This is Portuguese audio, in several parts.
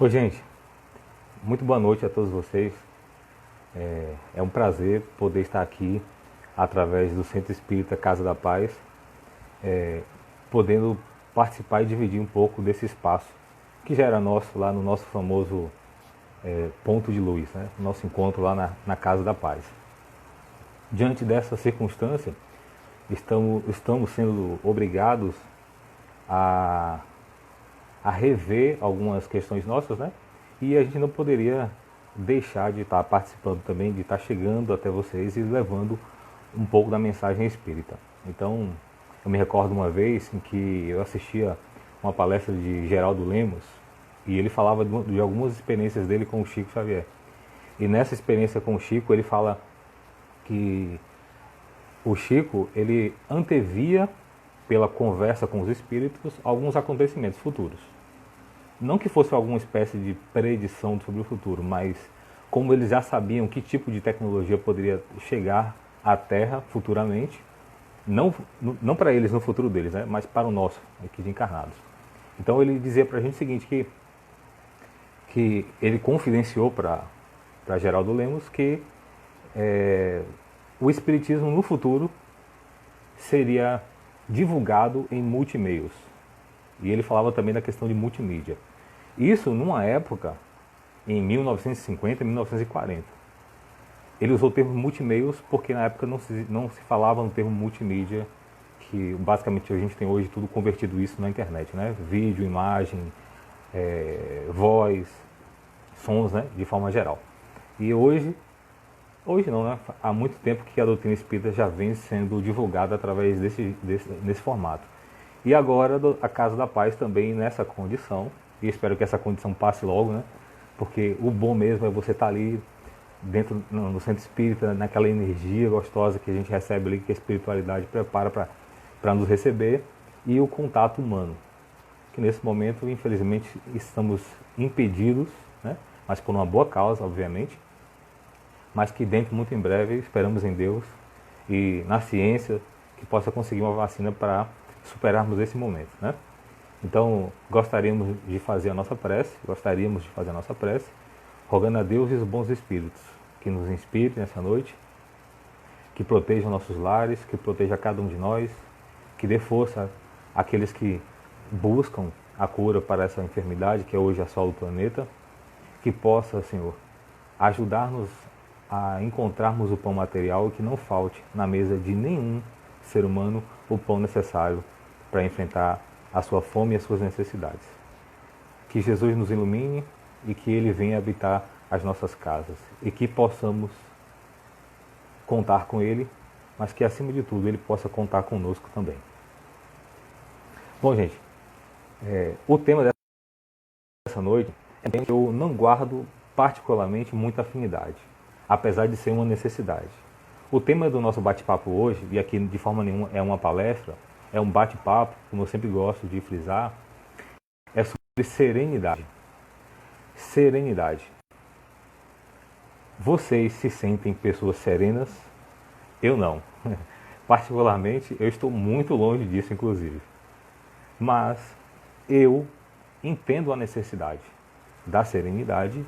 Oi, gente. Muito boa noite a todos vocês. É um prazer poder estar aqui através do Centro Espírita Casa da Paz, podendo participar e dividir um pouco desse espaço que já era nosso lá no nosso famoso ponto de luz, né? Nosso encontro lá na Casa da Paz. Diante dessa circunstância, estamos sendo obrigados a, a rever algumas questões nossas, né? E a gente não poderia deixar de estar participando também, de estar chegando até vocês e levando um pouco da mensagem espírita. Então, eu me recordo uma vez em que eu assistia uma palestra de Geraldo Lemos e ele falava de algumas experiências dele com o Chico Xavier. E nessa experiência com o Chico, ele fala que o Chico, ele antevia, pela conversa com os espíritos, alguns acontecimentos futuros. Não que fosse alguma espécie de predição sobre o futuro, mas como eles já sabiam que tipo de tecnologia poderia chegar à Terra futuramente, não para eles no futuro deles, né, mas para o nosso, aqui de encarnados. Então ele dizia para a gente o seguinte, que ele confidenciou para Geraldo Lemos que o Espiritismo no futuro seria divulgado em multimeios. E ele falava também da questão de multimídia. Isso numa época, em 1950 e 1940. Ele usou o termo multimeios porque na época não se falava no termo multimídia, que basicamente a gente tem hoje tudo convertido isso na internet, né? Vídeo, imagem, voz, sons, né? De forma geral. E hoje não, né? Há muito tempo que a doutrina espírita já vem sendo divulgada através desse formato. E agora a Casa da Paz também nessa condição, e espero que essa condição passe logo, né? Porque o bom mesmo é você estar ali dentro no centro espírita, naquela energia gostosa que a gente recebe ali, que a espiritualidade prepara para nos receber, e o contato humano, que nesse momento, infelizmente, estamos impedidos, né? Mas por uma boa causa, obviamente, mas que dentro, muito em breve, esperamos em Deus e na ciência que possa conseguir uma vacina para superarmos esse momento, né? Então, gostaríamos de fazer a nossa prece, rogando a Deus e os bons espíritos que nos inspirem nessa noite, que protejam nossos lares, que proteja cada um de nós, que dê força àqueles que buscam a cura para essa enfermidade que hoje assola o planeta, que possa, Senhor, ajudar-nos a encontrarmos o pão material e que não falte na mesa de nenhum ser humano o pão necessário para enfrentar a sua fome e as suas necessidades. Que Jesus nos ilumine e que Ele venha habitar as nossas casas e que possamos contar com Ele, mas que acima de tudo Ele possa contar conosco também. Bom, gente, o tema dessa noite é que eu não guardo particularmente muita afinidade, apesar de ser uma necessidade. O tema do nosso bate-papo hoje, e aqui de forma nenhuma é uma palestra, é um bate-papo, como eu sempre gosto de frisar, é sobre serenidade. Serenidade. Vocês se sentem pessoas serenas? Eu não. Particularmente, eu estou muito longe disso, inclusive. Mas eu entendo a necessidade da serenidade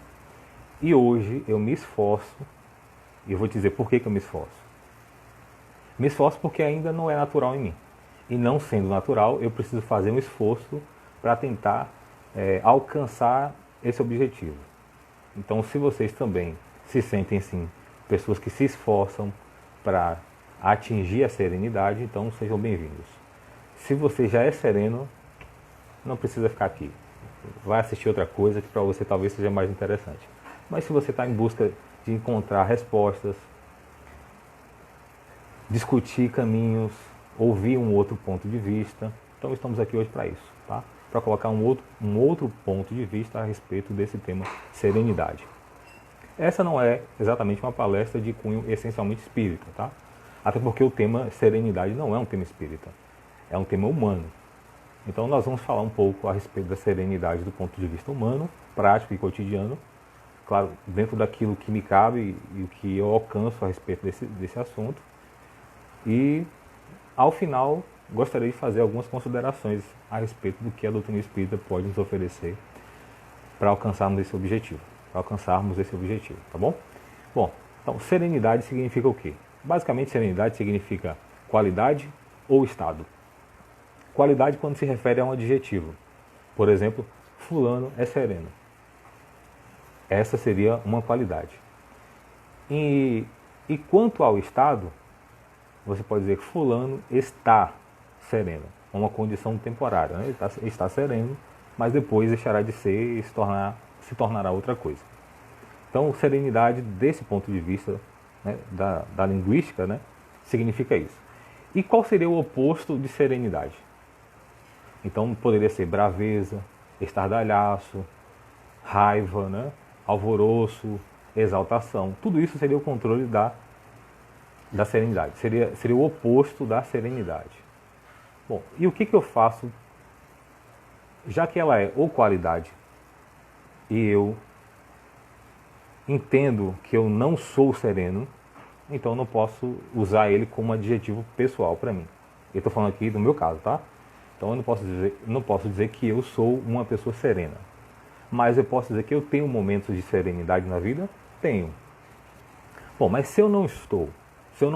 e hoje eu me esforço, e eu vou te dizer por que eu me esforço. Me esforço porque ainda não é natural em mim. E não sendo natural, eu preciso fazer um esforço para tentar alcançar esse objetivo. Então, se vocês também se sentem, sim, pessoas que se esforçam para atingir a serenidade, então sejam bem-vindos. Se você já é sereno, não precisa ficar aqui. Vai assistir outra coisa que para você talvez seja mais interessante. Mas se você está em busca de encontrar respostas, discutir caminhos, ouvir um outro ponto de vista, então estamos aqui hoje para isso, tá? Para colocar um outro ponto de vista a respeito desse tema serenidade. Essa não é exatamente uma palestra de cunho essencialmente espírita, tá? Até porque o tema serenidade não é um tema espírita, é um tema humano. Então nós vamos falar um pouco a respeito da serenidade do ponto de vista humano, prático e cotidiano, claro, dentro daquilo que me cabe e o que eu alcanço a respeito desse assunto. E, ao final, gostaria de fazer algumas considerações a respeito do que a doutrina espírita pode nos oferecer para alcançarmos esse objetivo. Tá bom? Bom, então serenidade significa o quê? Basicamente, serenidade significa qualidade ou estado. Qualidade quando se refere a um adjetivo. Por exemplo, fulano é sereno. Essa seria uma qualidade. E quanto ao estado, você pode dizer que fulano está sereno. É uma condição temporária. Né? Ele está sereno, mas depois deixará de ser e se tornará outra coisa. Então, serenidade, desse ponto de vista, né, da linguística, né, significa isso. E qual seria o oposto de serenidade? Então, poderia ser braveza, estardalhaço, raiva, né, alvoroço, exaltação. Tudo isso seria o controle da serenidade. Seria o oposto da serenidade. Bom, e o que eu faço, já que ela é ou qualidade, e eu entendo que eu não sou sereno, então eu não posso usar ele como adjetivo pessoal para mim. Eu estou falando aqui do meu caso, tá? Então eu não posso dizer que eu sou uma pessoa serena. Mas eu posso dizer que eu tenho momentos de serenidade na vida? Tenho. Bom, mas se eu não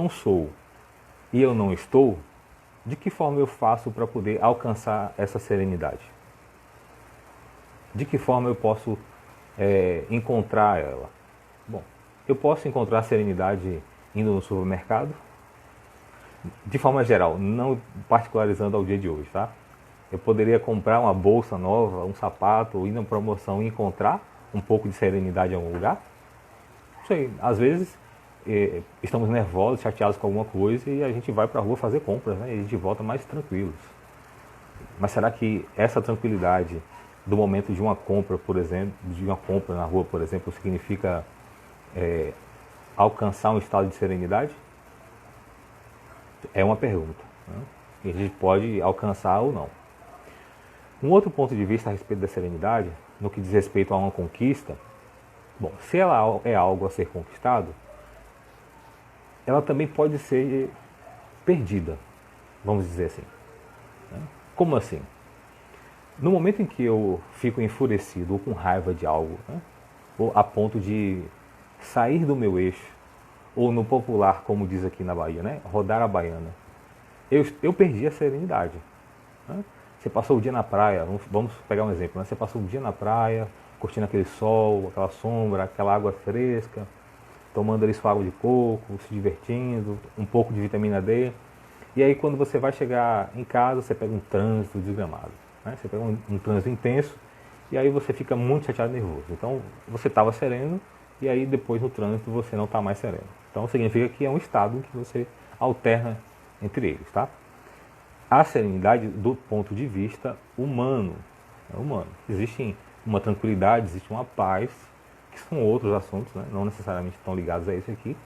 sou e eu não estou, de que forma eu faço para poder alcançar essa serenidade? De que forma eu posso encontrar ela? Bom, eu posso encontrar serenidade indo no supermercado, de forma geral, não particularizando ao dia de hoje, tá? Eu poderia comprar uma bolsa nova, um sapato, ir na promoção e encontrar um pouco de serenidade em algum lugar? Não sei, às vezes estamos nervosos, chateados com alguma coisa e a gente vai para a rua fazer compras, né? E a gente volta mais tranquilos. Mas será que essa tranquilidade do momento de uma compra, por exemplo, de uma compra na rua, por exemplo, significa alcançar um estado de serenidade? É uma pergunta, né? E a gente pode alcançar ou não. Um outro ponto de vista a respeito da serenidade, no que diz respeito a uma conquista, bom, se ela é algo a ser conquistado, ela também pode ser perdida, vamos dizer assim. Né? Como assim? No momento em que eu fico enfurecido ou com raiva de algo, né, ou a ponto de sair do meu eixo, ou no popular, como diz aqui na Bahia, né, rodar a baiana, eu perdi a serenidade. Né? Você passou o dia na praia, vamos pegar um exemplo, né? Você passou o dia na praia, curtindo aquele sol, aquela sombra, aquela água fresca, tomando ali sua água de coco, se divertindo, um pouco de vitamina D. E aí quando você vai chegar em casa, você pega um trânsito desgramado. Né? Você pega um trânsito intenso e aí você fica muito chateado e nervoso. Então você estava sereno e aí depois no trânsito você não está mais sereno. Então significa que é um estado que você alterna entre eles, tá? A serenidade do ponto de vista humano. É humano. Existe uma tranquilidade, existe uma paz, que são outros assuntos, né? Não necessariamente estão ligados a esse aqui,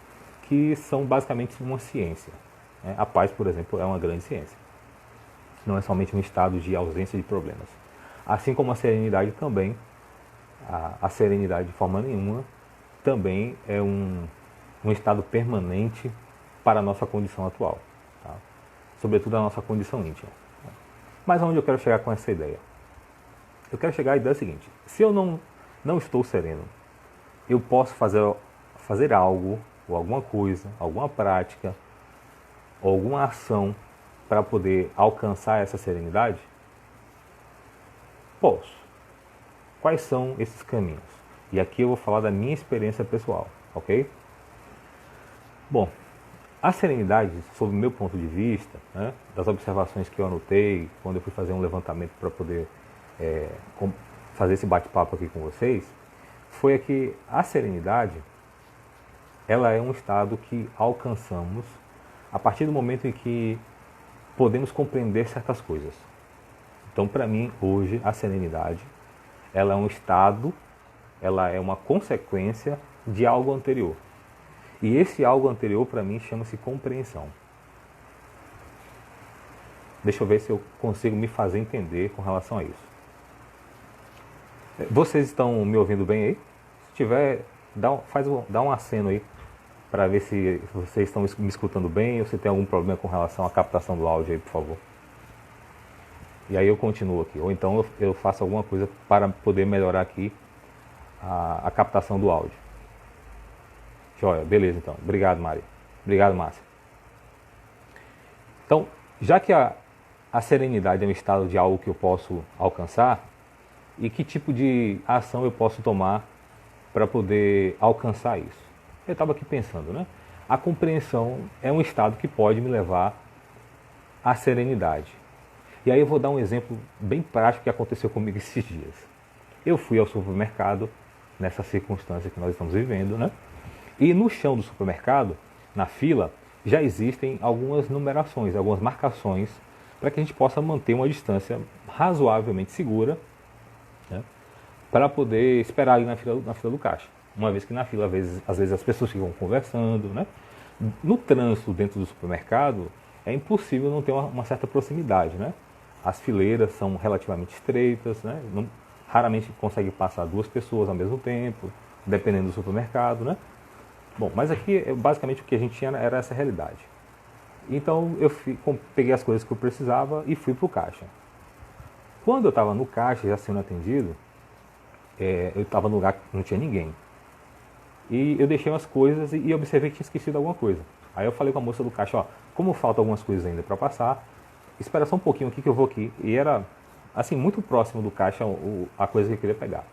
que são basicamente uma ciência. Né? A paz, por exemplo, é uma grande ciência. Não é somente um estado de ausência de problemas. Assim como a serenidade também, a serenidade de forma nenhuma, também é um estado permanente para a nossa condição atual. Tá? Sobretudo a nossa condição íntima. Mas aonde eu quero chegar com essa ideia? Eu quero chegar à ideia seguinte: se eu não estou sereno, eu posso fazer algo, ou alguma coisa, alguma prática, ou alguma ação para poder alcançar essa serenidade? Posso. Quais são esses caminhos? E aqui eu vou falar da minha experiência pessoal, ok? Bom, a serenidade, sob o meu ponto de vista, né, das observações que eu anotei quando eu fui fazer um levantamento para poder fazer esse bate-papo aqui com vocês, foi que a serenidade, ela é um estado que alcançamos a partir do momento em que podemos compreender certas coisas. Então, para mim, hoje, a serenidade, ela é um estado, ela é uma consequência de algo anterior. E esse algo anterior, para mim, chama-se compreensão. Deixa eu ver se eu consigo me fazer entender com relação a isso. Vocês estão me ouvindo bem aí? Se tiver, dá um aceno aí, para ver se vocês estão me escutando bem ou se tem algum problema com relação à captação do áudio aí, por favor. E aí eu continuo aqui. Ou então eu faço alguma coisa para poder melhorar aqui a captação do áudio. Joia, beleza então. Obrigado, Mari. Obrigado, Márcia. Então, já que a serenidade é um estado de algo que eu posso alcançar, e que tipo de ação eu posso tomar para poder alcançar isso? Eu estava aqui pensando, né? A compreensão é um estado que pode me levar à serenidade. E aí eu vou dar um exemplo bem prático que aconteceu comigo esses dias. Eu fui ao supermercado, nessa circunstância que nós estamos vivendo, né? E no chão do supermercado, na fila, já existem algumas numerações, algumas marcações, para que a gente possa manter uma distância razoavelmente segura, né, para poder esperar ali na fila do caixa. Uma vez que na fila, às vezes as pessoas ficam conversando, né? No trânsito dentro do supermercado, é impossível não ter uma certa proximidade, né? As fileiras são relativamente estreitas, né? Raramente consegue passar duas pessoas ao mesmo tempo, dependendo do supermercado, né? Bom, mas aqui basicamente o que a gente tinha era essa realidade. Então eu peguei as coisas que eu precisava e fui para o caixa. Quando eu estava no caixa, já sendo atendido, eu estava no lugar que não tinha ninguém. E eu deixei umas coisas e observei que tinha esquecido alguma coisa. Aí eu falei com a moça do caixa, ó, como faltam algumas coisas ainda para passar, espera só um pouquinho aqui que eu vou aqui. E era, assim, muito próximo do caixa a coisa que eu queria pegar.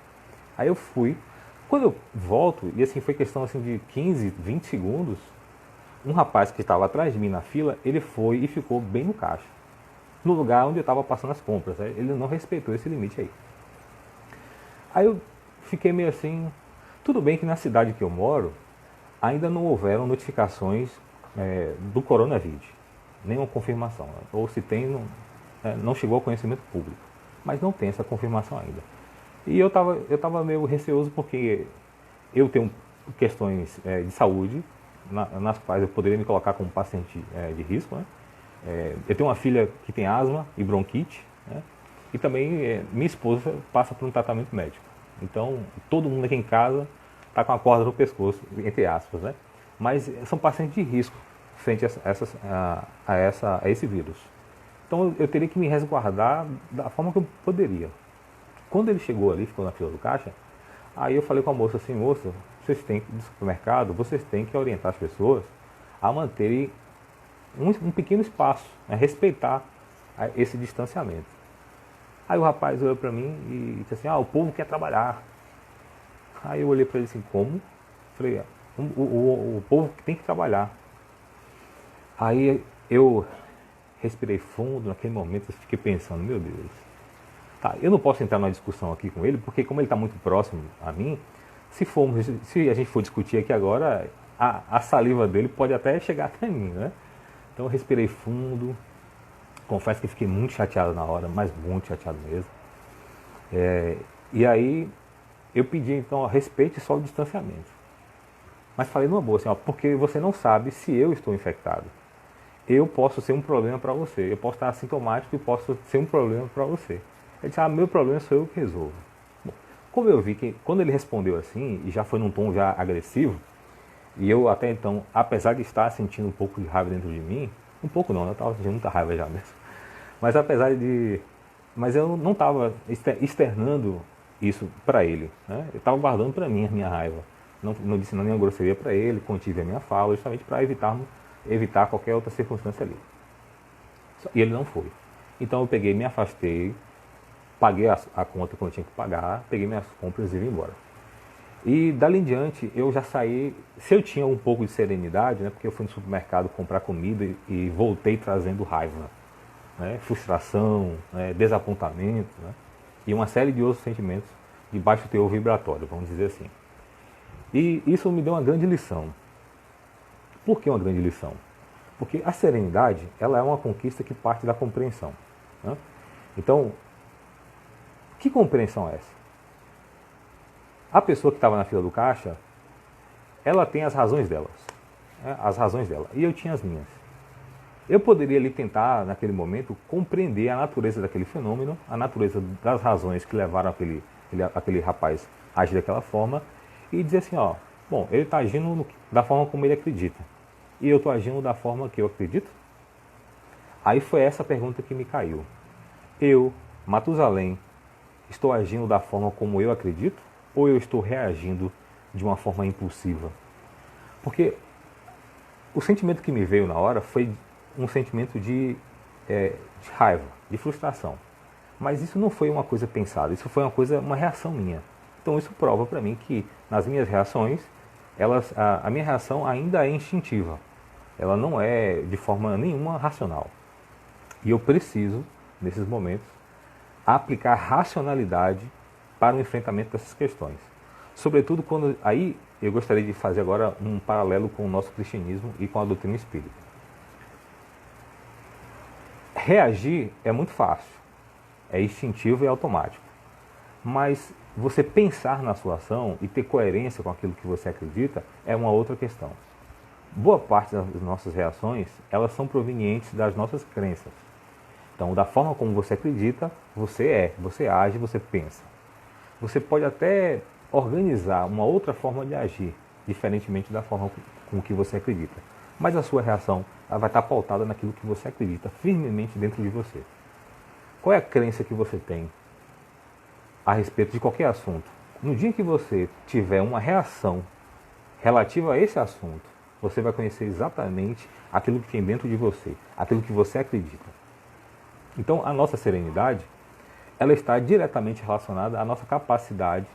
Aí eu fui. Quando eu volto, e assim foi questão assim, de 15, 20 segundos, um rapaz que estava atrás de mim na fila, ele foi e ficou bem no caixa. No lugar onde eu estava passando as compras. Ele não respeitou esse limite aí. Aí eu fiquei meio assim. Tudo bem que na cidade que eu moro, ainda não houveram notificações do coronavírus. Nenhuma confirmação. Ou se tem, não chegou ao conhecimento público. Mas não tem essa confirmação ainda. E eu tava meio receoso porque eu tenho questões de saúde, nas quais eu poderia me colocar como paciente de risco, né? Eu tenho uma filha que tem asma e bronquite, né? E também minha esposa passa por um tratamento médico. Então, todo mundo aqui em casa está com a corda no pescoço, entre aspas, né? Mas são pacientes de risco frente a esse vírus. Então, eu teria que me resguardar da forma que eu poderia. Quando ele chegou ali, ficou na fila do caixa, aí eu falei com a moça assim, moça, do supermercado, vocês têm que orientar as pessoas a manterem um pequeno espaço, respeitar esse distanciamento. Aí o rapaz olhou para mim e disse assim, o povo quer trabalhar. Aí eu olhei para ele assim, como? Falei, o povo tem que trabalhar. Aí eu respirei fundo, naquele momento eu fiquei pensando, meu Deus, tá, eu não posso entrar numa discussão aqui com ele, porque como ele está muito próximo a mim, se a gente for discutir aqui agora, a saliva dele pode até chegar até mim, né? Então eu respirei fundo, confesso que fiquei muito chateado na hora, mas muito chateado mesmo. E aí eu pedi então, respeite só o distanciamento. Mas falei numa boa assim, porque você não sabe se eu estou infectado. Eu posso ser um problema para você, eu posso estar assintomático e posso ser um problema para você. Ele disse, meu problema sou eu que resolvo. Bom, como eu vi que quando ele respondeu assim, e já foi num tom já agressivo, e eu até então, apesar de estar sentindo um pouco de raiva dentro de mim, um pouco não, eu estava sentindo muita raiva já mesmo, mas eu não estava externando isso para ele, né? Eu estava guardando para mim a minha raiva, não disse nenhuma grosseria para ele, contive a minha fala, justamente para evitar qualquer outra circunstância ali. E ele não foi. Então eu peguei, me afastei, paguei a conta que eu tinha que pagar, peguei minhas compras e vim embora. E dali em diante eu já saí, se eu tinha um pouco de serenidade, né, porque eu fui no supermercado comprar comida e voltei trazendo raiva, né, frustração, né, desapontamento, né, e uma série de outros sentimentos de baixo teor vibratório, vamos dizer assim. E isso me deu uma grande lição. Por que uma grande lição? Porque a serenidade, ela é uma conquista que parte da compreensão, né? Então, que compreensão é essa? A pessoa que estava na fila do caixa, ela tem as razões delas, né? As razões dela, e eu tinha as minhas. Eu poderia ali tentar, naquele momento, compreender a natureza daquele fenômeno, a natureza das razões que levaram aquele rapaz a agir daquela forma, e dizer assim, bom, ele está agindo da forma como ele acredita, e eu estou agindo da forma que eu acredito? Aí foi essa pergunta que me caiu. Eu, Matusalém, estou agindo da forma como eu acredito? ou eu estou reagindo de uma forma impulsiva? Porque o sentimento que me veio na hora foi um sentimento de raiva, de frustração. Mas isso não foi uma coisa pensada, isso foi uma reação minha. Então isso prova para mim que nas minhas reações, a minha reação ainda é instintiva. Ela não é de forma nenhuma racional. E eu preciso, nesses momentos, aplicar racionalidade para o enfrentamento dessas questões. Sobretudo quando, aí eu gostaria de fazer agora um paralelo com o nosso cristianismo e com a doutrina espírita. Reagir é muito fácil, é instintivo e automático. Mas você pensar na sua ação e ter coerência com aquilo que você acredita é uma outra questão. Boa parte das nossas reações, elas são provenientes das nossas crenças. Então, da forma como você acredita, você age, você pensa. Você pode até organizar uma outra forma de agir, diferentemente da forma com que você acredita. Mas a sua reação ela vai estar pautada naquilo que você acredita firmemente dentro de você. Qual é a crença que você tem a respeito de qualquer assunto? No dia que você tiver uma reação relativa a esse assunto, você vai conhecer exatamente aquilo que tem dentro de você, aquilo que você acredita. Então, a nossa serenidade, ela está diretamente relacionada à nossa capacidade,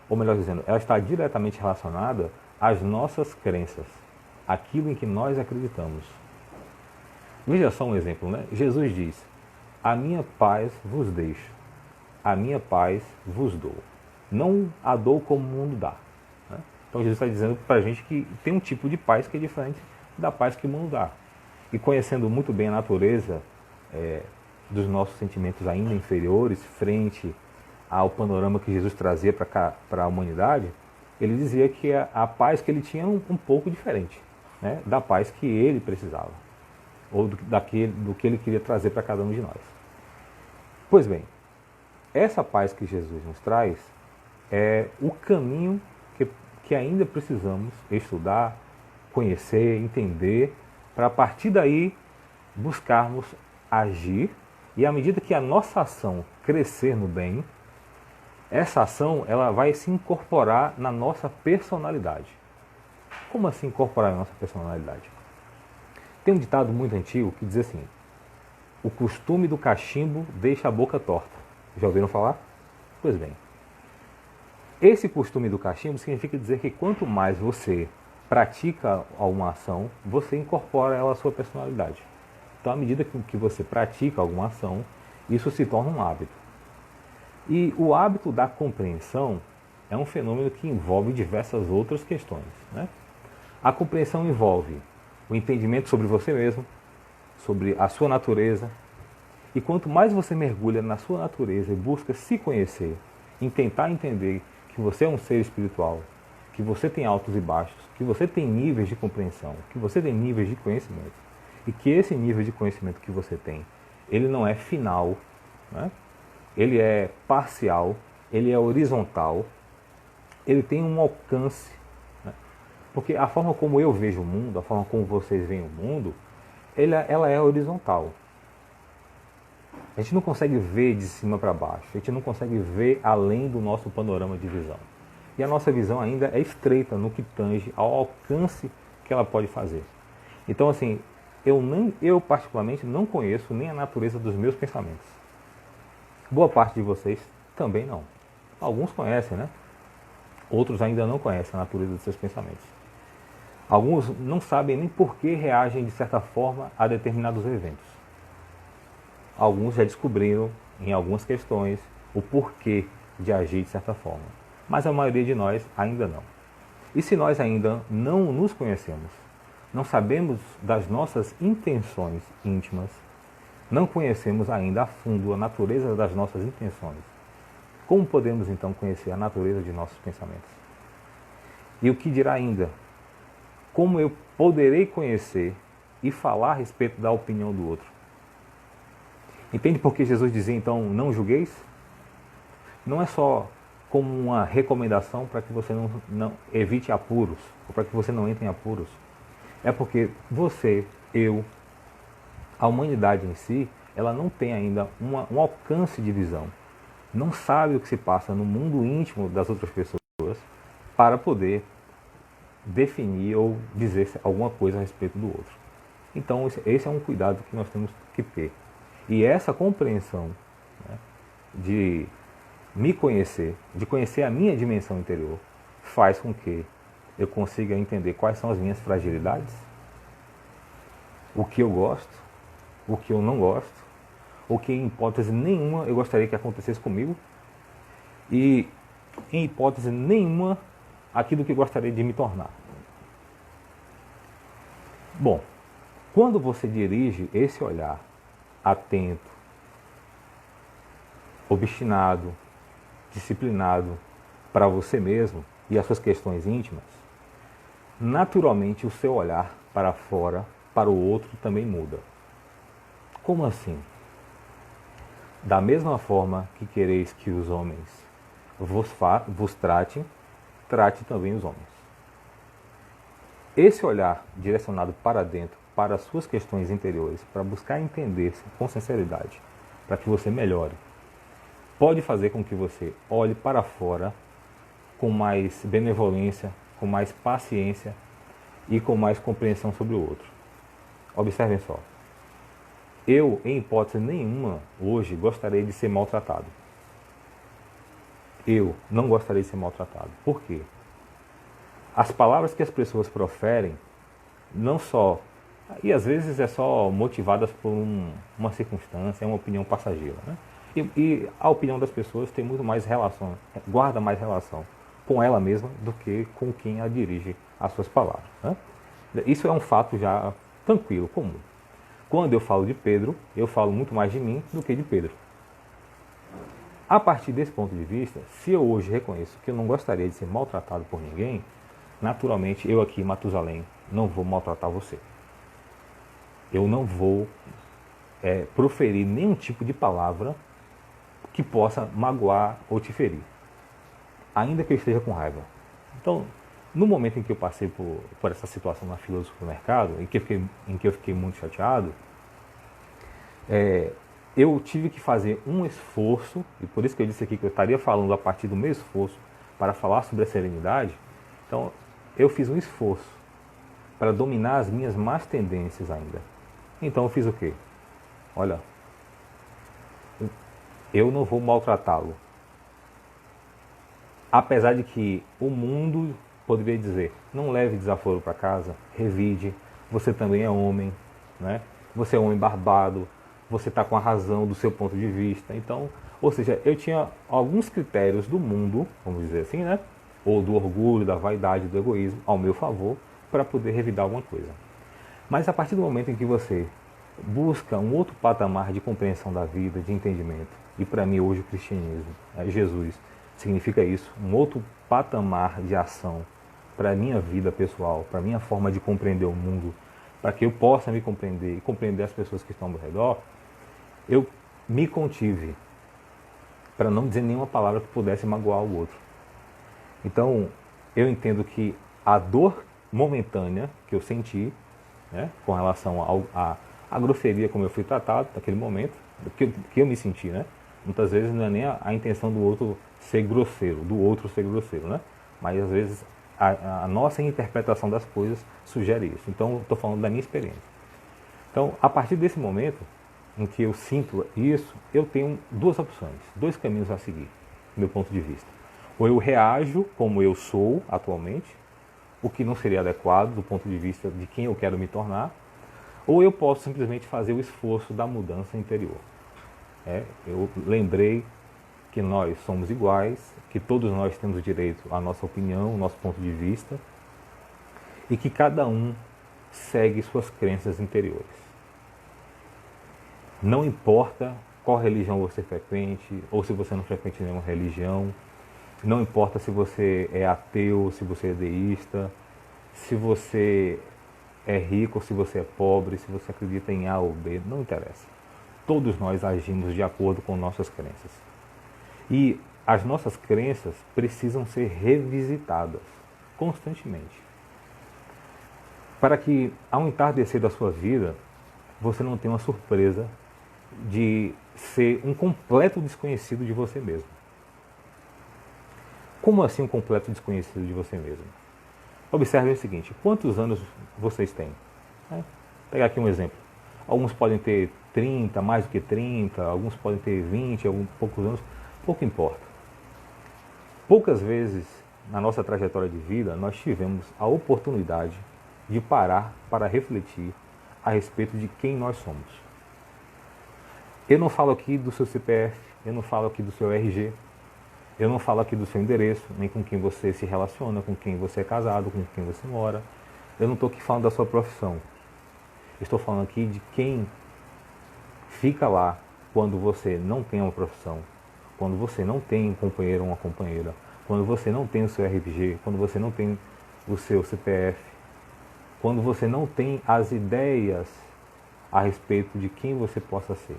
ou melhor dizendo, ela está diretamente relacionada às nossas crenças, aquilo em que nós acreditamos. Veja só um exemplo, né? Jesus diz: a minha paz vos deixo, a minha paz vos dou. Não a dou como o mundo dá. Né? Então Jesus está dizendo para a gente que tem um tipo de paz que é diferente da paz que o mundo dá. E conhecendo muito bem a natureza dos nossos sentimentos ainda inferiores, frente ao panorama que Jesus trazia para a humanidade, ele dizia que a paz que ele tinha era um pouco diferente, né, da paz que ele precisava, ou do que ele queria trazer para cada um de nós. Pois bem, essa paz que Jesus nos traz é o caminho que ainda precisamos estudar, conhecer, entender, para a partir daí buscarmos agir, e à medida que a nossa ação crescer no bem, essa ação ela vai se incorporar na nossa personalidade. Como assim incorporar na nossa personalidade? Tem um ditado muito antigo que diz assim: o costume do cachimbo deixa a boca torta. Já ouviram falar? Pois bem, esse costume do cachimbo significa dizer que quanto mais você pratica alguma ação, você incorpora ela à sua personalidade. Então, à medida que você pratica alguma ação, isso se torna um hábito. E o hábito da compreensão é um fenômeno que envolve diversas outras questões, né? A compreensão envolve o entendimento sobre você mesmo, sobre a sua natureza. E quanto mais você mergulha na sua natureza e busca se conhecer, em tentar entender que você é um ser espiritual, que você tem altos e baixos, que você tem níveis de compreensão, que você tem níveis de conhecimento, e que esse nível de conhecimento que você tem, ele não é final, né? Ele é parcial, ele é horizontal, ele tem um alcance, né? Porque a forma como eu vejo o mundo, a forma como vocês veem o mundo, ela é horizontal. A gente não consegue ver de cima para baixo, a gente não consegue ver além do nosso panorama de visão. E a nossa visão ainda é estreita no que tange ao alcance que ela pode fazer. Então, assim, eu particularmente não conheço nem a natureza dos meus pensamentos. Boa parte de vocês também não. Alguns conhecem, né? Outros ainda não conhecem a natureza dos seus pensamentos. Alguns não sabem nem por que reagem de certa forma a determinados eventos. Alguns já descobriram, em algumas questões, o porquê de agir de certa forma. Mas a maioria de nós ainda não. E se nós ainda não nos conhecemos, não sabemos das nossas intenções íntimas, não conhecemos ainda a fundo a natureza das nossas intenções, como podemos então conhecer a natureza de nossos pensamentos? E o que dirá ainda? Como eu poderei conhecer e falar a respeito da opinião do outro? Entende por que Jesus dizia então, não julgueis? Não é só como uma recomendação para que você não evite apuros, ou para que você não entre em apuros. É porque você, eu, a humanidade em si, ela não tem ainda um alcance de visão. não sabe o que se passa no mundo íntimo das outras pessoas para poder definir ou dizer alguma coisa a respeito do outro. Então, esse é um cuidado que nós temos que ter. E essa compreensão, né, de me conhecer, de conhecer a minha dimensão interior, faz com que eu consiga entender quais são as minhas fragilidades, o que eu gosto, o que eu não gosto, o que em hipótese nenhuma eu gostaria que acontecesse comigo e em hipótese nenhuma aquilo que eu gostaria de me tornar. Bom, quando você dirige esse olhar atento, obstinado, disciplinado para você mesmo e as suas questões íntimas, naturalmente o seu olhar para fora, para o outro, também muda. Como assim? Da mesma forma que quereis que os homens vos tratem, trate também os homens. Esse olhar direcionado para dentro, para as suas questões interiores, para buscar entender-se com sinceridade, para que você melhore, pode fazer com que você olhe para fora com mais benevolência, com mais paciência e com mais compreensão sobre o outro. Observem só. Eu, em hipótese nenhuma, hoje gostaria de ser maltratado. Eu não gostaria de ser maltratado. Por quê? As palavras que as pessoas proferem, não só, e às vezes é só motivadas por uma circunstância, é uma opinião passageira, né? E a opinião das pessoas tem muito mais relação, guarda mais relação com ela mesma do que com quem a dirige as suas palavras, né? Isso é um fato já tranquilo, comum. Quando eu falo de Pedro, eu falo muito mais de mim do que de Pedro. A partir desse ponto de vista, se eu hoje reconheço que eu não gostaria de ser maltratado por ninguém, naturalmente eu aqui, Matusalém, não vou maltratar você. Eu não vou proferir nenhum tipo de palavra que possa magoar ou te ferir, ainda que eu esteja com raiva. Então, no momento em que eu passei por essa situação na fila do supermercado, em que eu fiquei muito chateado, eu tive que fazer um esforço, e por isso que eu disse aqui que eu estaria falando a partir do meu esforço para falar sobre a serenidade. Então, eu fiz um esforço para dominar as minhas más tendências ainda. Então eu fiz o quê? Olha, eu não vou maltratá-lo. Apesar de que o mundo poderia dizer, não leve desaforo para casa, revide, você também é homem, né? Você é um homem barbado, você está com a razão do seu ponto de vista. Então, ou seja, eu tinha alguns critérios do mundo, vamos dizer assim, né? Ou do orgulho, da vaidade, do egoísmo, ao meu favor, para poder revidar alguma coisa. Mas a partir do momento em que você busca um outro patamar de compreensão da vida, de entendimento, e para mim hoje o cristianismo, Jesus, significa isso, um outro patamar de ação para a minha vida pessoal, para a minha forma de compreender o mundo, para que eu possa me compreender e compreender as pessoas que estão ao meu redor, eu me contive para não dizer nenhuma palavra que pudesse magoar o outro. Então, eu entendo que a dor momentânea que eu senti, né, com relação à grosseria como eu fui tratado naquele momento, que eu me senti, né? Muitas vezes não é nem a intenção do outro ser grosseiro, né? Mas às vezes a nossa interpretação das coisas sugere isso. Então, estou falando da minha experiência. Então, a partir desse momento em que eu sinto isso, eu tenho duas opções, dois caminhos a seguir, do meu ponto de vista. Ou eu reajo como eu sou atualmente, o que não seria adequado do ponto de vista de quem eu quero me tornar, ou eu posso simplesmente fazer o esforço da mudança interior. Eu lembrei que nós somos iguais, que todos nós temos direito à nossa opinião, ao nosso ponto de vista, e que cada um segue suas crenças interiores. Não importa qual religião você frequente, ou se você não frequente nenhuma religião, não importa se você é ateu, se você é deísta, se você é rico, se você é pobre, se você acredita em A ou B, não interessa. Todos nós agimos de acordo com nossas crenças. E as nossas crenças precisam ser revisitadas constantemente. Para que, ao entardecer da sua vida, você não tenha uma surpresa de ser um completo desconhecido de você mesmo. Como assim um completo desconhecido de você mesmo? Observe o seguinte, quantos anos vocês têm? Vou pegar aqui um exemplo. Alguns podem ter 30, mais do que 30, alguns podem ter 20, alguns poucos anos, pouco importa. Poucas vezes na nossa trajetória de vida nós tivemos a oportunidade de parar para refletir a respeito de quem nós somos. Eu não falo aqui do seu CPF, eu não falo aqui do seu RG, eu não falo aqui do seu endereço, nem com quem você se relaciona, com quem você é casado, com quem você mora. Eu não estou aqui falando da sua profissão. Estou falando aqui de quem fica lá quando você não tem uma profissão, quando você não tem um companheiro ou uma companheira, quando você não tem o seu RG, quando você não tem o seu CPF, quando você não tem as ideias a respeito de quem você possa ser.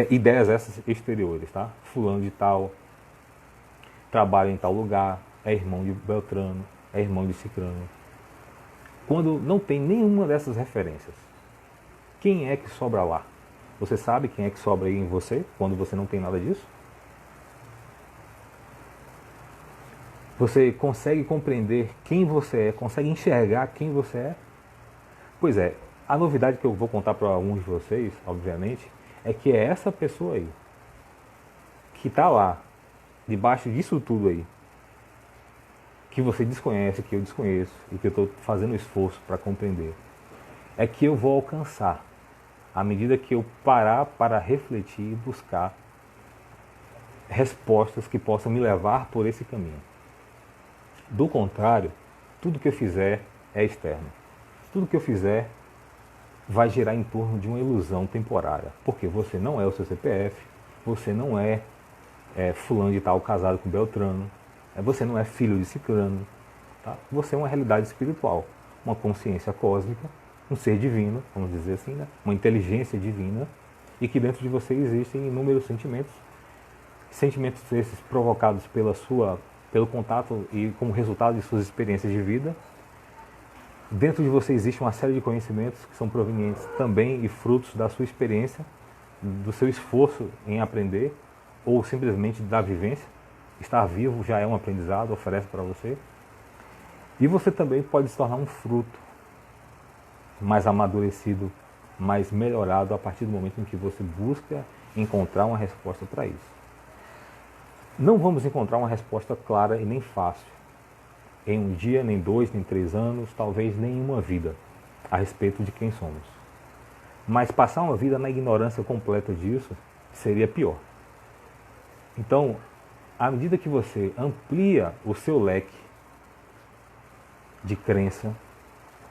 Ideias essas exteriores, tá? Fulano de tal, trabalha em tal lugar, é irmão de Beltrano, é irmão de Cicrano. Quando não tem nenhuma dessas referências, quem é que sobra lá? Você sabe quem é que sobra aí em você, quando você não tem nada disso? Você consegue compreender quem você é, consegue enxergar quem você é? Pois é, a novidade que eu vou contar para alguns de vocês, obviamente, é que é essa pessoa aí, que está lá, debaixo disso tudo aí, que você desconhece, que eu desconheço, e que eu estou fazendo esforço para compreender, é que eu vou alcançar, à medida que eu parar para refletir e buscar respostas que possam me levar por esse caminho. Do contrário, tudo que eu fizer é externo. Tudo que eu fizer vai girar em torno de uma ilusão temporária. Porque você não é o seu CPF, você não é fulano de tal casado com Beltrano, você não é filho de Cicrano. Tá? Você é uma realidade espiritual, uma consciência cósmica, um ser divino, vamos dizer assim, né? Uma inteligência divina, e que dentro de você existem inúmeros sentimentos. Sentimentos esses provocados pelo contato e como resultado de suas experiências de vida. Dentro de você existe uma série de conhecimentos que são provenientes também e frutos da sua experiência, do seu esforço em aprender, ou simplesmente da vivência. Estar vivo já é um aprendizado, oferece para você. E você também pode se tornar um fruto mais amadurecido, mais melhorado a partir do momento em que você busca encontrar uma resposta para isso. Não vamos encontrar uma resposta clara e nem fácil em um dia, nem 2, nem 3 anos, talvez nem em uma vida, a respeito de quem somos. Mas passar uma vida na ignorância completa disso seria pior. Então, à medida que você amplia o seu leque de crença,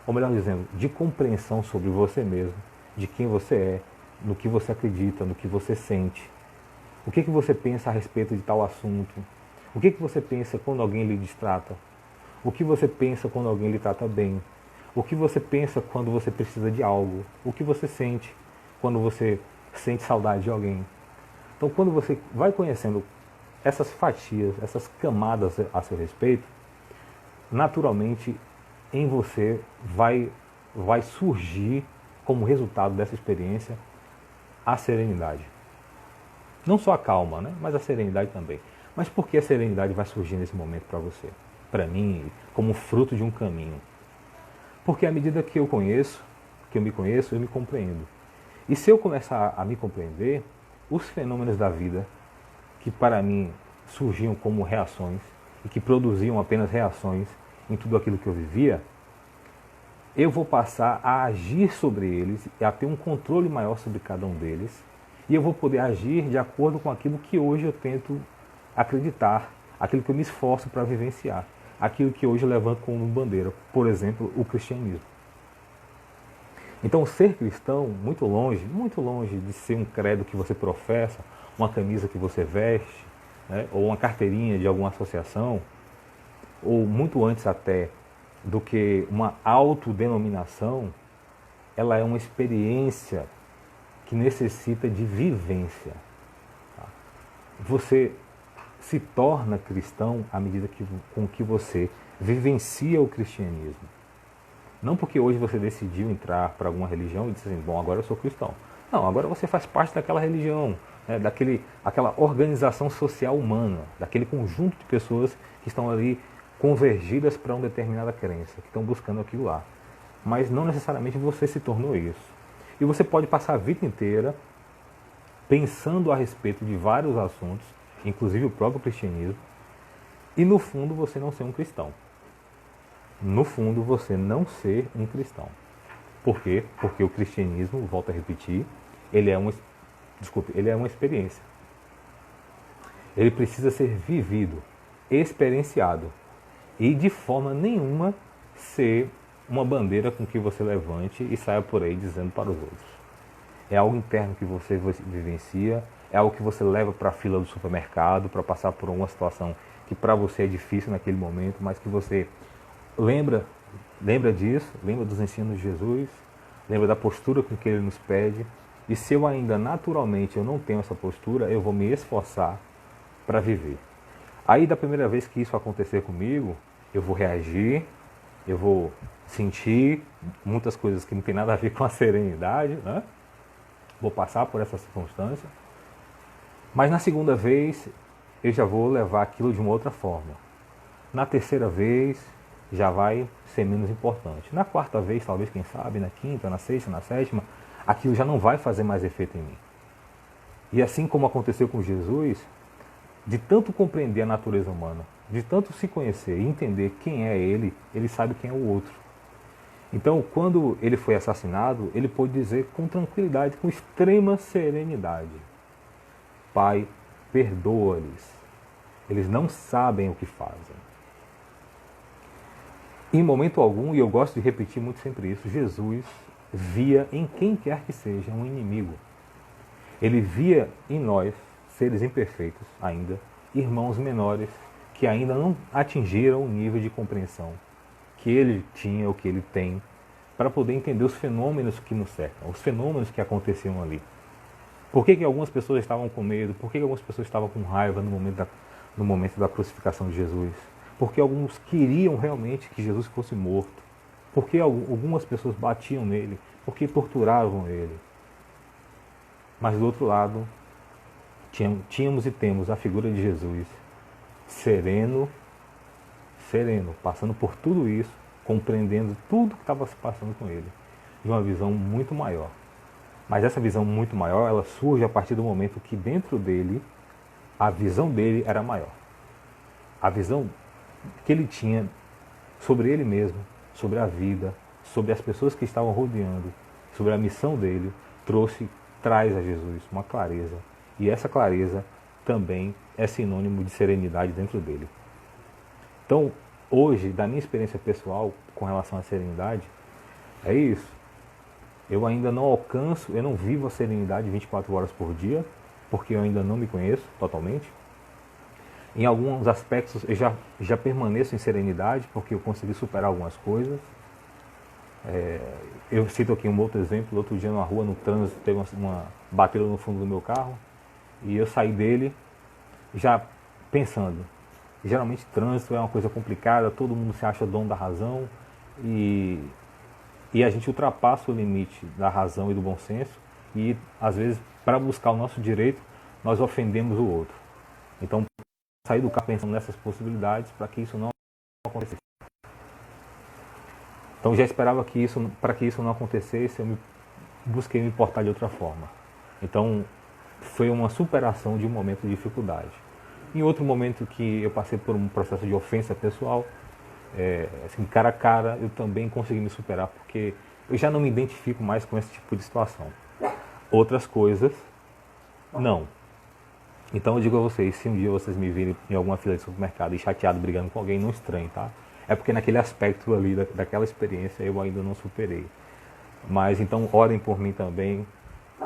ou melhor dizendo, de compreensão sobre você mesmo, de quem você é, no que você acredita, no que você sente, o que você pensa a respeito de tal assunto, o que você pensa quando alguém lhe distrata, o que você pensa quando alguém lhe trata bem, o que você pensa quando você precisa de algo, o que você sente quando você sente saudade de alguém. Então, quando você vai conhecendo essas fatias, essas camadas a seu respeito, naturalmente em você vai surgir, como resultado dessa experiência, a serenidade. Não só a calma, né? Mas a serenidade também. Mas por que a serenidade vai surgir nesse momento para você? Para mim, como fruto de um caminho. Porque à medida que eu me conheço, eu me compreendo. E se eu começar a me compreender, os fenômenos da vida, que para mim surgiam como reações, e que produziam apenas reações em tudo aquilo que eu vivia, eu vou passar a agir sobre eles e a ter um controle maior sobre cada um deles, e eu vou poder agir de acordo com aquilo que hoje eu tento acreditar, aquilo que eu me esforço para vivenciar, aquilo que hoje eu levanto como bandeira, por exemplo, o cristianismo. Então, ser cristão, muito longe de ser um credo que você professa, uma camisa que você veste, né, ou uma carteirinha de alguma associação, ou muito antes até do que uma autodenominação, ela é uma experiência que necessita de vivência. Tá? Você se torna cristão à medida com que você vivencia o cristianismo. Não porque hoje você decidiu entrar para alguma religião e disse assim, bom, agora eu sou cristão. Não, agora você faz parte daquela religião, né, aquela organização social humana, daquele conjunto de pessoas que estão ali convergidas para uma determinada crença, que estão buscando aquilo lá. Mas não necessariamente você se tornou isso. E você pode passar a vida inteira pensando a respeito de vários assuntos, inclusive o próprio cristianismo, e no fundo você não ser um cristão. No fundo você não ser um cristão. Por quê? Porque o cristianismo, volto a repetir, ele é uma experiência. Ele precisa ser vivido, experienciado e de forma nenhuma ser uma bandeira com que você levante e saia por aí dizendo para os outros. É algo interno que você vivencia, é algo que você leva para a fila do supermercado, para passar por uma situação que para você é difícil naquele momento, mas que você lembra disso, lembra dos ensinos de Jesus, lembra da postura com que ele nos pede. E se eu ainda naturalmente eu não tenho essa postura, eu vou me esforçar para viver. Aí da primeira vez que isso acontecer comigo, eu vou reagir, eu vou sentir muitas coisas que não tem nada a ver com a serenidade, né? Vou passar por essa circunstância. Mas na segunda vez, eu já vou levar aquilo de uma outra forma. Na terceira vez, já vai ser menos importante. Na quarta vez, talvez, quem sabe, na quinta, na sexta, na sétima, aquilo já não vai fazer mais efeito em mim. E assim como aconteceu com Jesus, de tanto compreender a natureza humana, de tanto se conhecer e entender quem é ele sabe quem é o outro. Então, quando ele foi assassinado, ele pôde dizer com tranquilidade, com extrema serenidade: Pai, perdoa-lhes. Eles não sabem o que fazem. Em momento algum, e eu gosto de repetir muito sempre isso, Jesus via em quem quer que seja um inimigo. Ele via em nós, seres imperfeitos ainda, irmãos menores que ainda não atingiram o nível de compreensão que ele tinha, ou que ele tem, para poder entender os fenômenos que nos cercam, os fenômenos que aconteciam ali. Por que algumas pessoas estavam com medo? Por que algumas pessoas estavam com raiva no momento da crucificação de Jesus? Porque alguns queriam realmente que Jesus fosse morto. Porque algumas pessoas batiam nele, porque torturavam ele. Mas do outro lado, tínhamos e temos a figura de Jesus sereno, passando por tudo isso, compreendendo tudo que estava se passando com ele, de uma visão muito maior. Mas essa visão muito maior, ela surge a partir do momento que dentro dele, a visão dele era maior. A visão que ele tinha sobre ele mesmo, sobre a vida, sobre as pessoas que estavam rodeando, sobre a missão dele, traz a Jesus uma clareza. E essa clareza também é sinônimo de serenidade dentro dele. Então, hoje, da minha experiência pessoal com relação à serenidade, é isso. Eu ainda não alcanço, eu não vivo a serenidade 24 horas por dia, porque eu ainda não me conheço totalmente. Em alguns aspectos eu já permaneço em serenidade, porque eu consegui superar algumas coisas. Eu cito aqui um outro exemplo: outro dia na rua, no trânsito, teve uma batida no fundo do meu carro, e eu saí dele já pensando. Geralmente trânsito é uma coisa complicada, todo mundo se acha dono da razão, e a gente ultrapassa o limite da razão e do bom senso, e às vezes, para buscar o nosso direito, nós ofendemos o outro. Então, sair do carro pensando nessas possibilidades para que isso não acontecesse. Então, já esperava que para que isso não acontecesse, eu busquei me portar de outra forma. Então, foi uma superação de um momento de dificuldade. Em outro momento que eu passei por um processo de ofensa pessoal, assim, cara a cara, eu também consegui me superar, porque eu já não me identifico mais com esse tipo de situação. Outras coisas, não. Então eu digo a vocês, se um dia vocês me virem em alguma fila de supermercado e chateado brigando com alguém, não estranhe, tá? É porque naquele aspecto ali, daquela experiência, eu ainda não superei. Mas então orem por mim também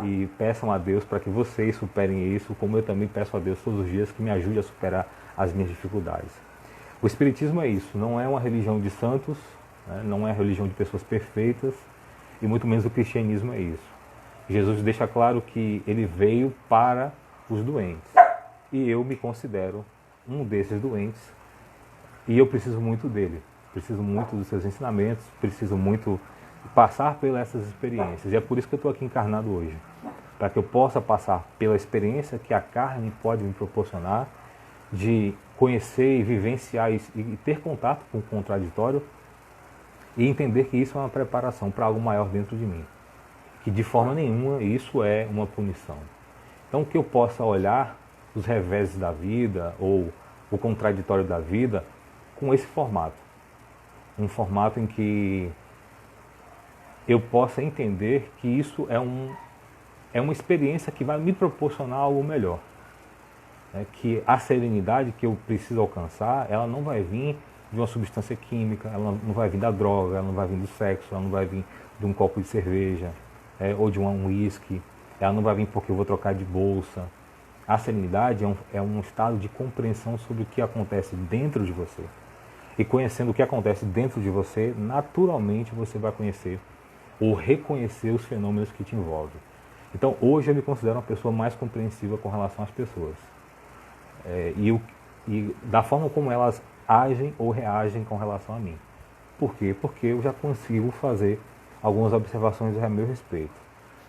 e peçam a Deus para que vocês superem isso, como eu também peço a Deus todos os dias que me ajude a superar as minhas dificuldades. O Espiritismo é isso, não é uma religião de santos, né? Não é uma religião de pessoas perfeitas, e muito menos o cristianismo é isso. Jesus deixa claro que ele veio para os doentes, e eu me considero um desses doentes, e eu preciso muito dele, preciso muito dos seus ensinamentos, preciso muito passar pelas essas experiências, e é por isso que eu estou aqui encarnado hoje. para que eu possa passar pela experiência que a carne pode me proporcionar, de conhecer e vivenciar e ter contato com o contraditório e entender que isso é uma preparação para algo maior dentro de mim, que de forma nenhuma isso é uma punição. Então que eu possa olhar os reveses da vida ou o contraditório da vida com esse formato, um formato em que eu possa entender que isso é uma experiência que vai me proporcionar algo melhor. Que a serenidade que eu preciso alcançar, ela não vai vir de uma substância química, ela não vai vir da droga, ela não vai vir do sexo, ela não vai vir de um copo de cerveja, ou de um uísque, ela não vai vir porque eu vou trocar de bolsa. A serenidade é um estado de compreensão sobre o que acontece dentro de você. E conhecendo o que acontece dentro de você, naturalmente você vai conhecer ou reconhecer os fenômenos que te envolvem. Então hoje eu me considero uma pessoa mais compreensiva com relação às pessoas. E da forma como elas agem ou reagem com relação a mim. Por quê? Porque eu já consigo fazer algumas observações a meu respeito.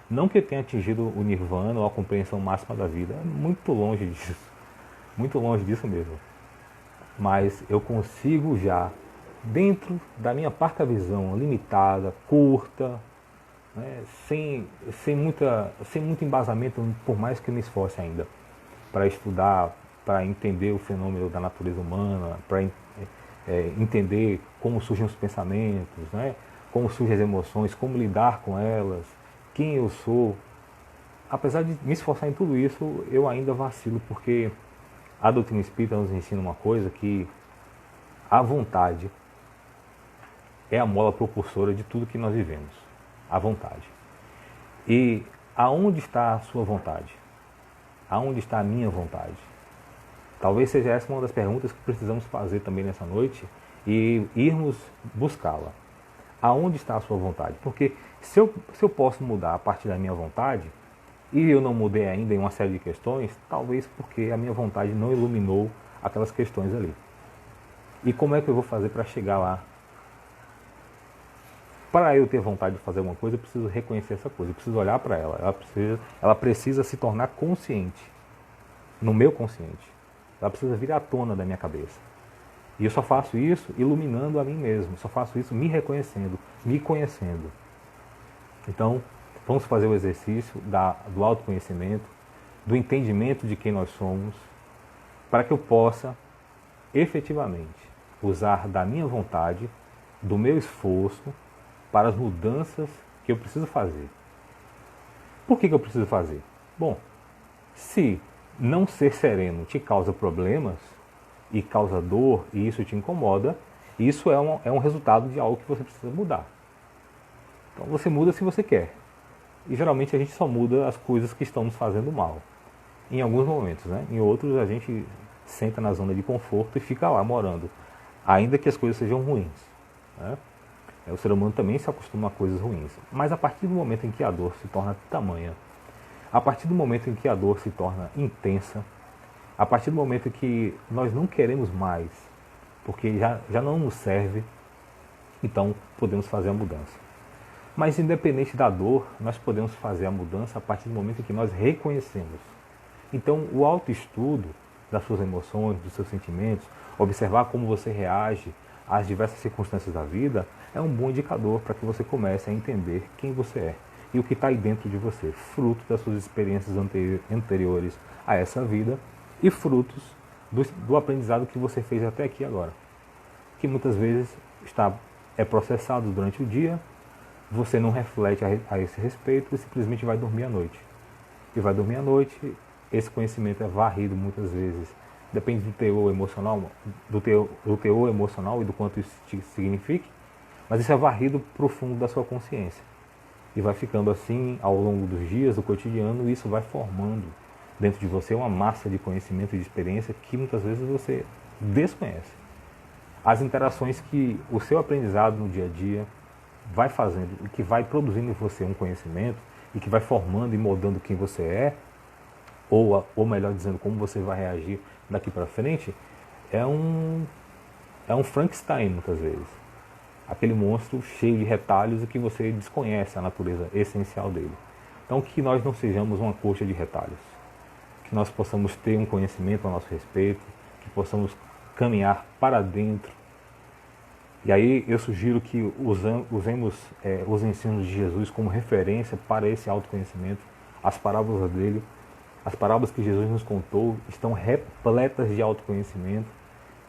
Não que eu tenha atingido o nirvana ou a compreensão máxima da vida, muito longe disso mesmo. Mas eu consigo já, dentro da minha parca visão limitada, curta, sem muito embasamento, por mais que eu me esforce ainda, para estudar, para entender o fenômeno da natureza humana, para entender como surgem os pensamentos, como surgem as emoções, como lidar com elas, quem eu sou. Apesar de me esforçar em tudo isso, eu ainda vacilo, porque a doutrina espírita nos ensina uma coisa, que a vontade é a mola propulsora de tudo que nós vivemos. A vontade. E aonde está a sua vontade? Aonde está a minha vontade? Talvez seja essa uma das perguntas que precisamos fazer também nessa noite e irmos buscá-la. Aonde está a sua vontade? Porque se eu posso mudar a partir da minha vontade, e eu não mudei ainda em uma série de questões, talvez porque a minha vontade não iluminou aquelas questões ali. E como é que eu vou fazer para chegar lá? Para eu ter vontade de fazer alguma coisa, eu preciso reconhecer essa coisa, eu preciso olhar para ela. Ela precisa se tornar consciente, no meu consciente. Ela precisa vir à tona da minha cabeça. E eu só faço isso iluminando a mim mesmo, só faço isso me reconhecendo, me conhecendo. Então, vamos fazer o exercício do autoconhecimento, do entendimento de quem nós somos, para que eu possa efetivamente usar da minha vontade, do meu esforço, para as mudanças que eu preciso fazer. Por que eu preciso fazer? Bom, se não ser sereno te causa problemas e causa dor e isso te incomoda, isso é um resultado de algo que você precisa mudar. Então você muda se você quer. E geralmente a gente só muda as coisas que estão nos fazendo mal. Em alguns momentos, Em outros a gente senta na zona de conforto e fica lá morando, ainda que as coisas sejam ruins. O ser humano também se acostuma a coisas ruins. Mas a partir do momento em que a dor se torna tamanha, a partir do momento em que a dor se torna intensa, a partir do momento em que nós não queremos mais, porque já não nos serve, então podemos fazer a mudança. Mas independente da dor, nós podemos fazer a mudança a partir do momento em que nós reconhecemos. Então o autoestudo das suas emoções, dos seus sentimentos, observar como você reage às diversas circunstâncias da vida, é um bom indicador para que você comece a entender quem você é e o que está aí dentro de você, fruto das suas experiências anteriores a essa vida e frutos do aprendizado que você fez até aqui agora, que muitas vezes é processado durante o dia, você não reflete a esse respeito e simplesmente vai dormir à noite. E vai dormir à noite, esse conhecimento é varrido muitas vezes, depende do teor emocional, do teor emocional e do quanto isso te signifique, mas isso é varrido para o fundo da sua consciência. E vai ficando assim ao longo dos dias, do cotidiano, e isso vai formando dentro de você uma massa de conhecimento e de experiência que muitas vezes você desconhece. As interações que o seu aprendizado no dia a dia vai fazendo, e que vai produzindo em você um conhecimento, e que vai formando e moldando quem você é, ou melhor dizendo, como você vai reagir daqui para frente, é um Frankenstein muitas vezes. Aquele monstro cheio de retalhos e que você desconhece a natureza essencial dele. Então, que nós não sejamos uma coxa de retalhos, que nós possamos ter um conhecimento a nosso respeito, que possamos caminhar para dentro. E aí eu sugiro que usemos os ensinos de Jesus como referência para esse autoconhecimento. As parábolas dele, as parábolas que Jesus nos contou, estão repletas de autoconhecimento,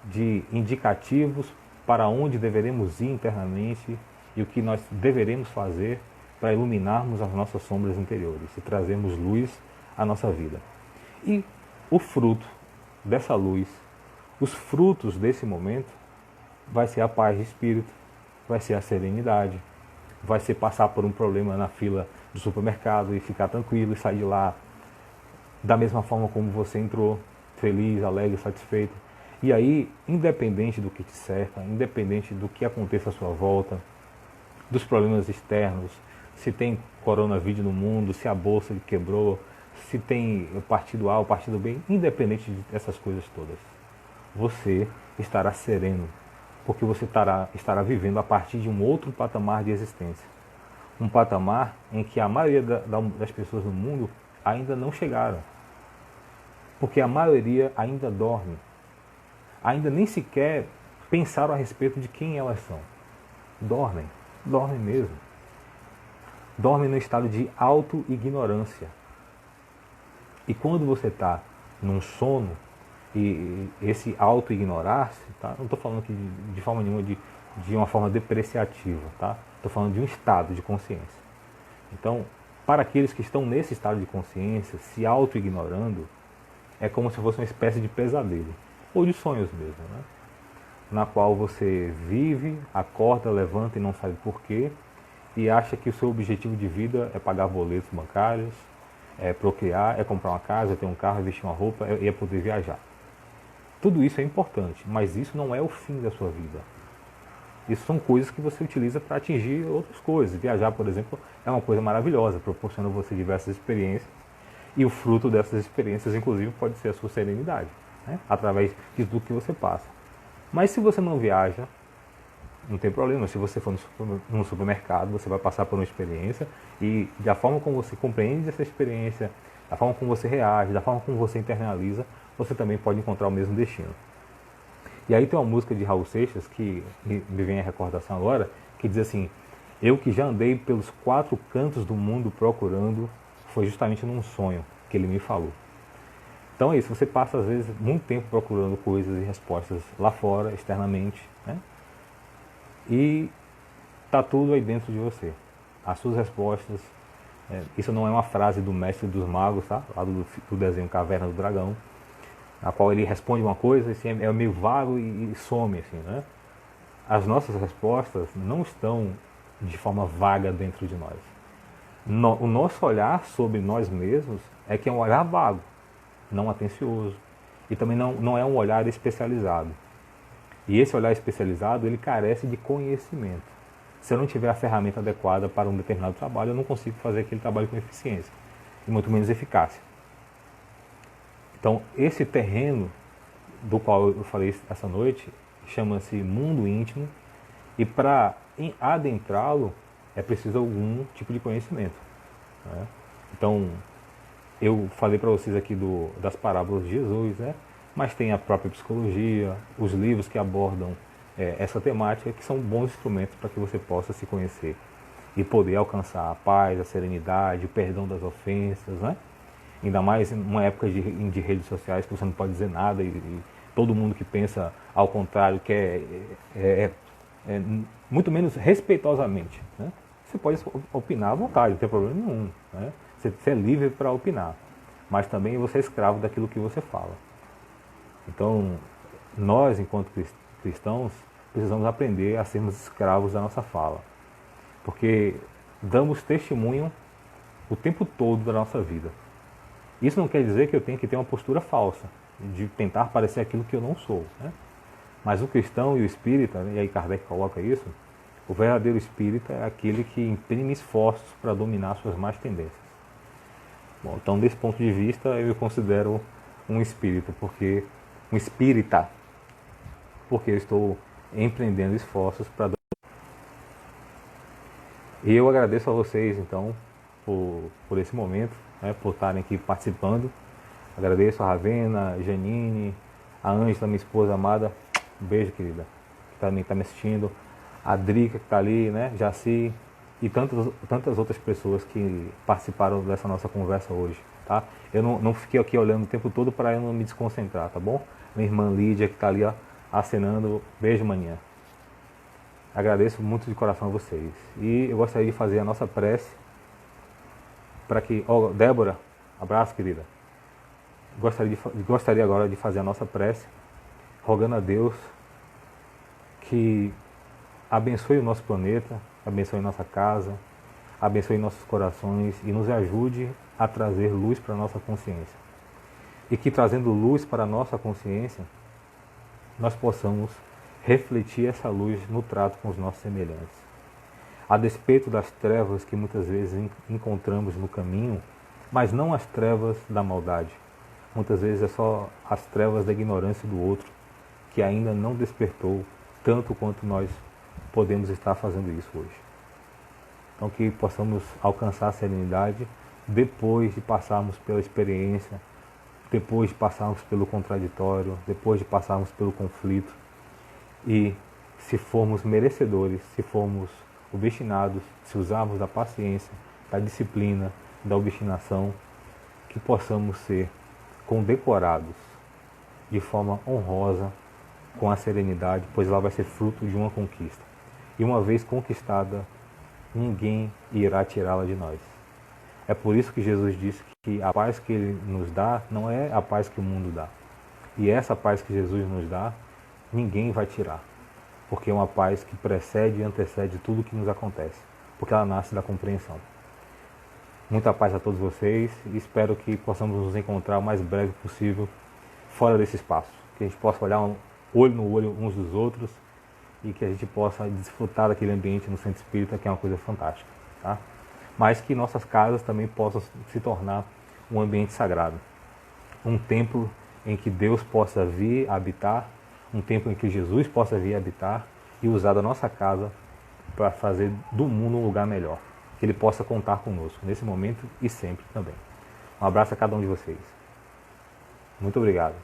de indicativos para onde deveremos ir internamente e o que nós deveremos fazer para iluminarmos as nossas sombras interiores e trazermos luz à nossa vida. E o fruto dessa luz, os frutos desse momento, vai ser a paz de espírito, vai ser a serenidade, vai ser passar por um problema na fila do supermercado e ficar tranquilo e sair de lá da mesma forma como você entrou, feliz, alegre, satisfeito. E aí, independente do que te cerca, independente do que aconteça à sua volta, dos problemas externos, se tem coronavírus no mundo, se a bolsa quebrou, se tem o partido A, o partido B, independente dessas coisas todas, você estará sereno, porque você estará vivendo a partir de um outro patamar de existência. Um patamar em que a maioria das pessoas no mundo ainda não chegaram. Porque a maioria ainda dorme. Ainda nem sequer pensaram a respeito de quem elas são. Dormem mesmo. Dormem no estado de auto-ignorância. E quando você está num sono, e esse auto-ignorar-se, tá? Não estou falando aqui de forma nenhuma de uma forma depreciativa, tá? Estou falando de um estado de consciência. Então, para aqueles que estão nesse estado de consciência, se auto-ignorando, é como se fosse uma espécie de pesadelo, ou de sonhos mesmo, né? Na qual você vive, acorda, levanta e não sabe porquê, e acha que o seu objetivo de vida é pagar boletos bancários, é procriar, é comprar uma casa, é ter um carro, é vestir uma roupa, é poder viajar. Tudo isso é importante, mas isso não é o fim da sua vida. Isso são coisas que você utiliza para atingir outras coisas. Viajar, por exemplo, é uma coisa maravilhosa, proporciona a você diversas experiências, e o fruto dessas experiências, inclusive, pode ser a sua serenidade, né? Através de tudo que você passa. Mas se você não viaja, não tem problema. Se você for no supermercado, você vai passar por uma experiência, e da forma como você compreende essa experiência, da forma como você reage, da forma como você internaliza, você também pode encontrar o mesmo destino. E aí tem uma música de Raul Seixas, que me vem à recordação agora, que diz assim: eu que já andei pelos 4 cantos do mundo procurando, foi justamente num sonho que ele me falou. Então é isso, você passa às vezes muito tempo procurando coisas e respostas lá fora, externamente, né? E está tudo aí dentro de você. As suas respostas, isso não é uma frase do mestre dos magos, tá? Lá do desenho Caverna do Dragão, na qual ele responde uma coisa, assim, é meio vago e some, assim, né? As nossas respostas não estão de forma vaga dentro de nós. O nosso olhar sobre nós mesmos é que é um olhar vago, não atencioso, e também não é um olhar especializado. E esse olhar especializado, ele carece de conhecimento. Se eu não tiver a ferramenta adequada para um determinado trabalho, eu não consigo fazer aquele trabalho com eficiência, e muito menos eficácia. Então, esse terreno do qual eu falei essa noite chama-se mundo íntimo, e para adentrá-lo é preciso algum tipo de conhecimento, né? Então, eu falei para vocês aqui das parábolas de Jesus, né? Mas tem a própria psicologia, os livros que abordam essa temática, que são bons instrumentos para que você possa se conhecer e poder alcançar a paz, a serenidade, o perdão das ofensas, né? Ainda mais em uma época de redes sociais que você não pode dizer nada e todo mundo que pensa ao contrário quer muito menos respeitosamente, né? Você pode opinar à vontade, não tem problema nenhum, né? Você é livre para opinar, mas também você é escravo daquilo que você fala. Então, nós, enquanto cristãos, precisamos aprender a sermos escravos da nossa fala, porque damos testemunho o tempo todo da nossa vida. Isso não quer dizer que eu tenha que ter uma postura falsa, de tentar parecer aquilo que eu não sou, né? Mas o cristão e o espírita, e aí Kardec coloca isso, o verdadeiro espírita é aquele que imprime esforços para dominar suas más tendências. Bom, então, desse ponto de vista, eu me considero um espírita, porque eu estou empreendendo esforços para... E eu agradeço a vocês, então, por esse momento, né, por estarem aqui participando. Agradeço a Ravena, a Janine, a Ângela, minha esposa amada. Um beijo, querida, que também está me assistindo. A Drica, que está ali, né? Jaci e tantas outras pessoas que participaram dessa nossa conversa hoje, tá? Eu não fiquei aqui olhando o tempo todo para eu não me desconcentrar, tá bom? Minha irmã Lídia, que está ali, ó, acenando. Beijo, manhã. Agradeço muito de coração a vocês. E eu gostaria de fazer a nossa prece para que... Ó, Débora, abraço, querida. Gostaria agora de fazer a nossa prece, rogando a Deus que abençoe o nosso planeta, abençoe nossa casa, abençoe nossos corações e nos ajude a trazer luz para a nossa consciência. E que trazendo luz para a nossa consciência, nós possamos refletir essa luz no trato com os nossos semelhantes. A despeito das trevas que muitas vezes encontramos no caminho, mas não as trevas da maldade. Muitas vezes é só as trevas da ignorância do outro, que ainda não despertou tanto quanto nós podemos estar fazendo isso hoje. Então que possamos alcançar a serenidade depois de passarmos pela experiência, depois de passarmos pelo contraditório, depois de passarmos pelo conflito. E se formos merecedores, se formos obstinados, se usarmos da paciência, da disciplina, da obstinação, que possamos ser condecorados de forma honrosa, com a serenidade, pois ela vai ser fruto de uma conquista. E uma vez conquistada, ninguém irá tirá-la de nós. É por isso que Jesus disse que a paz que Ele nos dá não é a paz que o mundo dá. E essa paz que Jesus nos dá, ninguém vai tirar. Porque é uma paz que precede e antecede tudo o que nos acontece. Porque ela nasce da compreensão. Muita paz a todos vocês e espero que possamos nos encontrar o mais breve possível fora desse espaço. Que a gente possa olhar olho no olho uns dos outros e que a gente possa desfrutar daquele ambiente no centro espírita, que é uma coisa fantástica. Tá? Mas que nossas casas também possam se tornar um ambiente sagrado. Um templo em que Deus possa vir habitar, um templo em que Jesus possa vir habitar e usar da nossa casa para fazer do mundo um lugar melhor. Que Ele possa contar conosco, nesse momento e sempre também. Um abraço a cada um de vocês. Muito obrigado.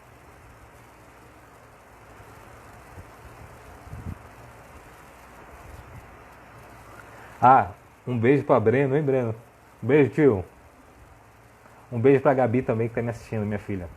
Ah, um beijo para Breno, hein, Breno? Um beijo, tio. Um beijo para a Gabi também, que está me assistindo, minha filha.